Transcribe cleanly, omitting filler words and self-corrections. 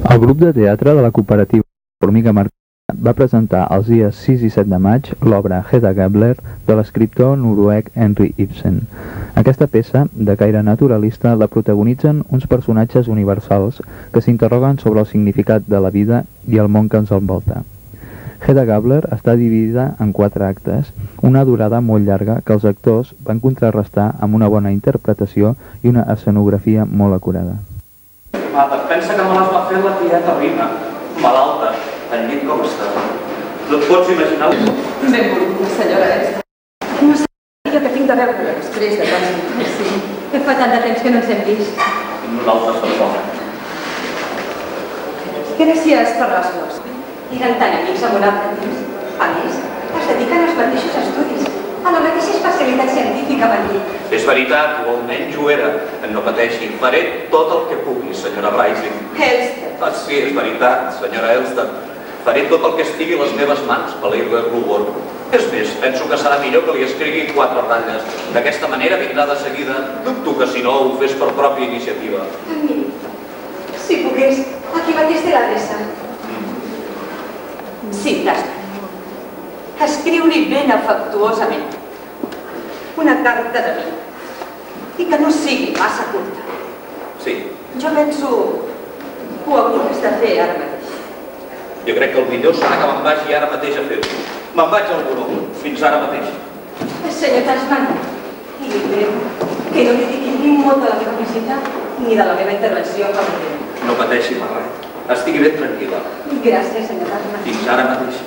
El grup de teatre de la cooperativa Formiga Martí va presentar els dies 6 i 7 de maig l'obra Hedda Gabler de l'escriptor noruec Henrik Ibsen. Aquesta peça, de caire naturalista, la protagonitzen uns personatges universals que s'interroguen sobre el significat de la vida i el món que ens envolta. Hedda Gabler està dividida en 4 actes, una durada molt llarga que els actors van contrarrestar amb una bona interpretació i una escenografia molt acurada. Pensa que me les va fer la tieta Rina, malalta, al llit com està. No et pots imaginar... Benvolguda, senyora Elsa. No sabia que tinc de veure després de tant. Sí, que fa tant de temps que no ens hem vist. Nosaltres tampoc. Gràcies per les flors. Eren tan amics amb un altre temps. A més, es dediquen als mateixos estudis, a la mateixa especialitat científica per mi. És veritat, o almenys ho era. No pateixi, faré tot el que pugui, senyora Breising. Elsa. Sí, és veritat, senyora Elstad. Faré tot el que estigui a les meves mans per l'Irler Rubor. És més, penso que serà millor que li escrigui 4 ratlles. D'aquesta manera vindrà de seguida. Dubto que si no ho fes per pròpia iniciativa. Miri, si pogués, aquí mateix té l'adreça. Sí, tasca. Escriu-li ben afectuosament una carta de mi i que no sigui massa curta. Sí. Jo penso que ho hauries de fer ara mateix. Jo crec que el millor serà que me'n vagi ara mateix a fer-ho. Me'n vaig al buró, fins ara mateix. Senyor Tasman, i li prego que no li digui ni un mot de la meva visita ni de la meva intervenció com a No pateixi per res. Estigui ben tranquil·la. Gràcies, senyor Tasman. Fins ara mateix.